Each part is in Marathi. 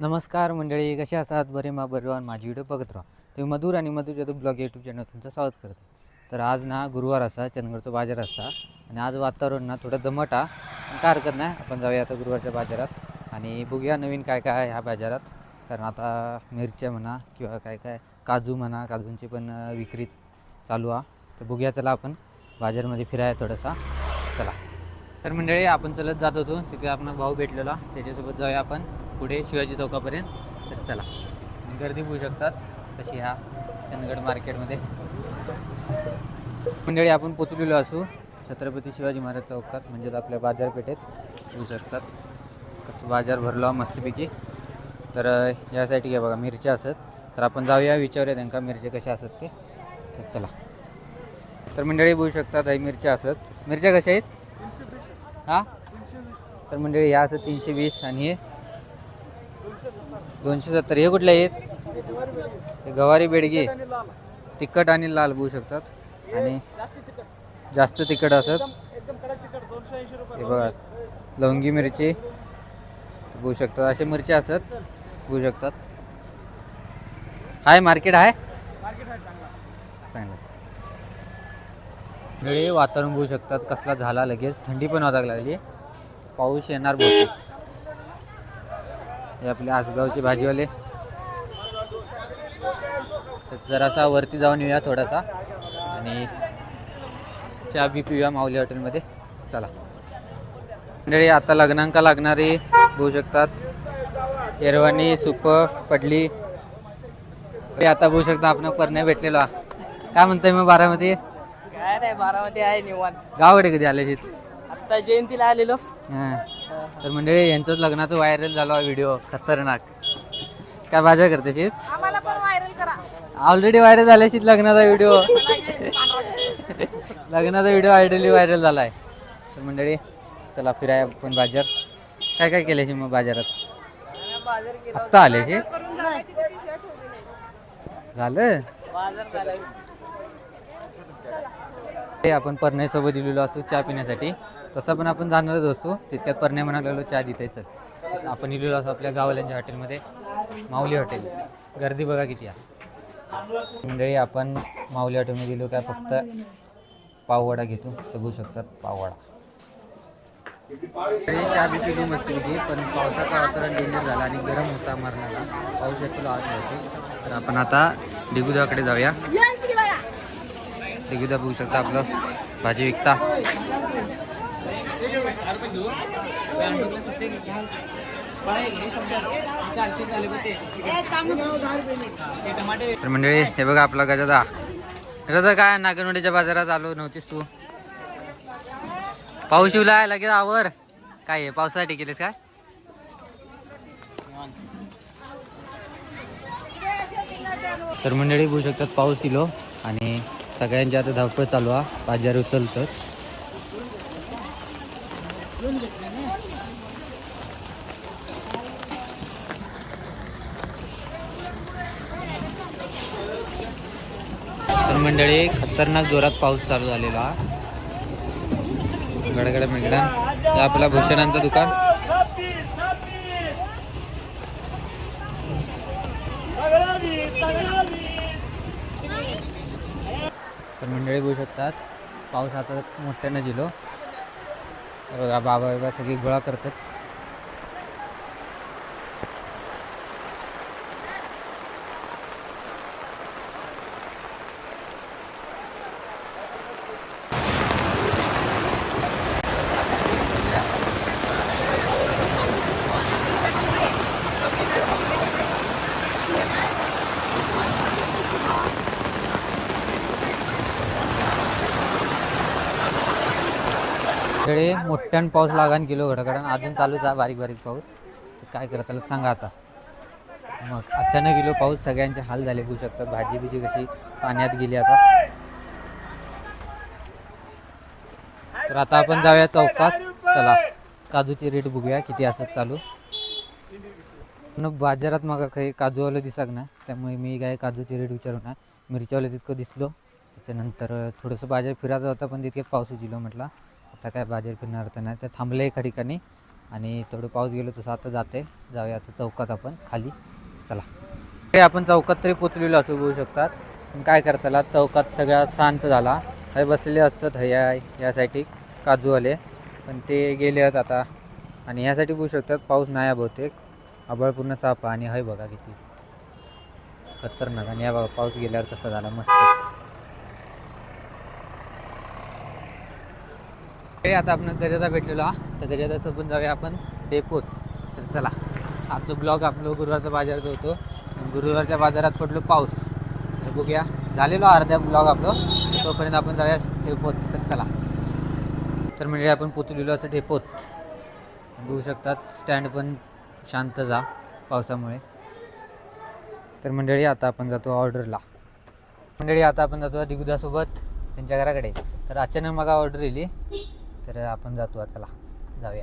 नमस्कार मंडळी, कसे आहात? बरे बरोबर माझी व्हिडिओ बघत राहा. तुम्ही मधुर आणि मधुर जाधव ब्लॉग यूट्यूब चॅनल तुमचं स्वागत करतो. तर आज ना गुरुवार असा, चंदगडचा बाजार असता आणि आज वातावरण ना थोडं दमट पण काय हरकत नाही. आपण जाऊया आता गुरुवारच्या बाजारात आणि बघूया नवीन काय काय आहे ह्या बाजारात. कारण आता मिरच्या म्हणा किंवा काय काय काजू म्हणा, काजूंची पण विक्री चालू आहे. तर बघूया, चला आपण बाजारमध्ये फिरायला थोडासा. चला तर मंडळी, आपण चलत जात होतो, तिथे आपण भाऊ भेटलेला, त्याच्यासोबत जाऊया आपण पुढे शिवाजी चौकापर्यंत. तर चला, गर्दी होऊ शकतात तशी ह्या चंदगड मार्केटमध्ये. मंडळी, आपण पोचलेलो असू छत्रपती शिवाजी महाराज चौकात, म्हणजेच आपल्या बाजारपेठेत होऊ शकतात. कसं बाजार भरलो मस्तपैकी. तर यासाठी घ्या बघा मिरच्या असत. तर आपण जाऊया, विचारूया त्यांना मिरच्या कशा असत ते. तर चला. तर मंडळी बघू शकतात काही मिरच्या असत. मिरच्या कशा आहेत? हां, तर मंडळी ह्या असत 320 आणि हे 270. हे कुठले आहेत? हे गवारी बेडगी, तिखट आणि लाल बघू शकतात. आणि जास्त तिखट असत. हे बघा लवंगी मिरची बघू शकतात. असे मिरची असत बघू शकतात. हाय मार्केट आहे चांगलं. वेळे वातावरण बघू शकतात कसला झाला. लगेच थंडी पण वाजायला लागली. पाऊस येणार बहुतेक. हे आपले आसगावचे भाजीवाले. तर जरासा वरती जाऊन येऊया थोडासा आणि चहा बी पिऊया माऊली हॉटेलमध्ये. चला मंडळी, आता लग्नांका लागणारी बघू शकतात. येरवानी सुप पडली. आता बघू शकता आपण परण्या भेटलेला. काय म्हणताय मग बारामती? काय नाही, बारामती आहे निवांत. गावाकडे कधी आले? आता जयंतीला आलेलो. तर मंडळी, यांचंच लग्नाचं व्हायरल झाला व्हिडिओ खतरनाक. काय बाजार करते शीत? आम्हाला पण व्हायरल करा. ऑलरेडी व्हायरल झाल्या शीत लग्नाचा व्हिडिओ. लग्नाचा व्हिडिओ ऑलरेडी व्हायरल झाला आहे. तर मंडळी, चला फिराय आपण बाजार. काय काय केल्याशी मग बाजारात? आत्ता आले शे झालं. ते आपण परण्यासोबत दिलेलो असतो चहा पिण्यासाठी. तसं पण आपण जाणारच असतो. तितक्यात परण्या म्हणालो चहा देतायच. आपण दिलेलो असतो आपल्या गावल्यांच्या हॉटेलमध्ये, माऊली हॉटेल. गर्दी बघा किती आहे. मंडळी, आपण माऊली हॉटेलमध्ये गेलो काय फक्त पाववडा घेतो. तर बघू शकतात पाववडा. चहा बी पिली मस्तपैकी. पण पावसाचं वातावरण डेंजर झाला आणि गरम होता मरणाला. पाऊस येतो आज होते. तर आपण आता डिगुदाकडे जाऊया. डिगुदा बघू शकता आपलं भाजी विकता. तर मंडळी, हे बघा आपला गजादा. गजादा काय नागनवडीच्या बाजारात आलो नव्हतीस तू? पाऊस येऊला लगेच आवर. काय आहे पावसासाठी केलेस काय? तर मंडळी बघू शकतात पाऊस इलो आणि सगळ्यांची आता धावपळ चालू आहे. बाजार उचलतं. तर मंडळी, खतरनाक जोरात पाऊस चालू झालेला. गडगड मिळणार. हे आपला भूषणांचं दुकान. तर मंडळी बघू शकतात पाऊस आता मोठ्यानं दिलो. बाबा बाबा सगळी गोळा करतात. मोठ्यानं पाऊस लागान गेलो घडाकडं. अजून चालूच आहे बारीक बारीक पाऊस. तर काय करत आलं सांगा आता. मग अचानक गेलो पाऊस, सगळ्यांचे हाल झाले बघू शकतात. भाजी बिजी कशी पाण्यात गेली आता. तर आता आपण जाऊया चौकात. चला काजूची रेट बघूया किती असत चालू. बाजारात मग काही काजूवालं दिसत ना, त्यामुळे मी काय काजूची रेट विचारू ना. मिरच्यावाला तितकं दिसलो. त्याच्यानंतर थोडंसं बाजार फिरायचा होता पण तितक्यात पाऊसच दिलो. म्हटलं आता काय बाजार फिरणार तर नाही. तर थांबलं एका ठिकाणी आणि थोडं पाऊस गेलो तसं आता जाऊया आता चौकात आपण खाली. चला ते आपण चौकात तरी पोचलेलो असं बघू शकतात. पण काय करताला चौकात सगळा शांत झाला. हे बसलेले असतात यासाठी काजूवाले, पण ते गेले आहेत आता. आणि यासाठी बघू शकतात पाऊस नाही आहे बहुतेक, आभाळ पूर्ण साफ आहे. आणि हे बघा किती खतरनाक. आणि या बघा पाऊस गेल्यावर कसा झाला मस्तच. आता आपण दर्यादा भेटलेलो तर दर्यादाचं पण जाऊया आपण डेपोत. तर चला आमचं ब्लॉग आपलं गुरुवारचा बाजारात होतो. गुरुवारच्या बाजारात पडलो पाऊस. तर बघूया झालेलो अर्ध्या ब्लॉग आपलं, तोपर्यंत आपण जाऊया डेपोत. तर चला. तर म्हणजे आपण पोचलेलो असं डेपोत बघू शकतात. स्टँड पण शांत जा पावसामुळे. तर मंडळी आता आपण जातो ऑर्डरला. मंडळी आता आपण जातो दिगुदासोबत त्यांच्या घराकडे. तर अचानक मग ऑर्डर येली, तर आपण जातो. चला जाऊया.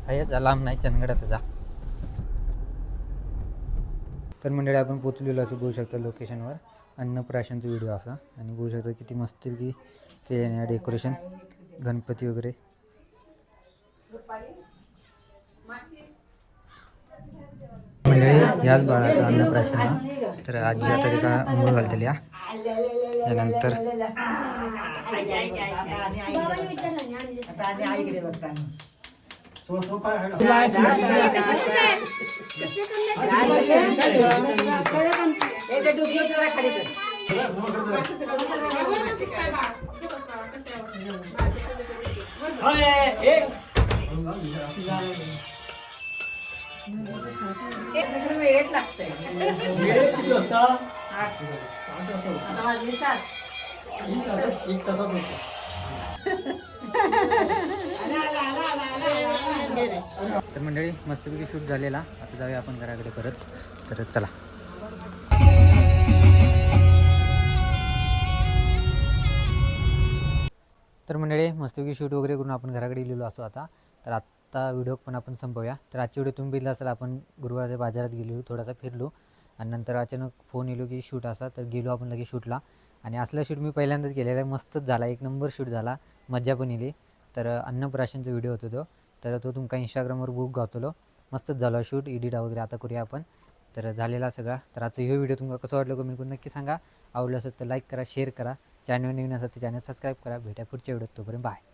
हे लांब नाही, चंदगडात जा. तर मंडळी आपण पोचलेलो असं बघू शकता लोकेशनवर. अन्नप्राशनचा व्हिडिओ असा. आणि बघू शकता किती मस्तपैकी केल्याने डेकोरेशन, गणपती वगैरे. मंडळी याच बाळाचा अन्नप्राशनला. तर आजी आता तिला अंघोळ घालतली या. त्यानंतर वेळेत लागतंय. तर मंडळी मस्तपैकी शूट झालेला. आता जाऊया आपण घराकडे परत. तर चला. तर मंडळी मस्तपैकी शूट वगैरे करून आपण घराकडे गेलेलो असो आता. तर आत्ता व्हिडिओ पण आपण संपवूया. तर आजची व्हिडिओ तुम्ही बघितला असेल. आपण गुरुवारच्या बाजारात गेलो, थोडासा फिरलो आणि नंतर अचानक फोन येलो की शूट असा. तर गेलो आपण लगेच शूटला. आणि असलं शूट मी पहिल्यांदाच केलेलं आहे. मस्तच झाला, एक नंबर शूट झाला, मजा पण येली. तर अन्नप्राशनचा व्हिडिओ होतो तो. तर तो तुमका इंस्टाग्रामवर बुक गावतलो. मस्तच झाला शूट, एडिट वगैरे आता करूया आपण. तर झालेला सगळा. तर आजचा हे व्हिडिओ तुम्हाला कसं वाटलं कमेंट करून नक्की सांगा. आवडलं असेल तर लाईक करा, शेअर करा. चॅनल नवीन असेल तर चॅनल सबस्क्राईब करा. भेटा पुढच्या व्हिडिओत. तोपर्यंत बाय.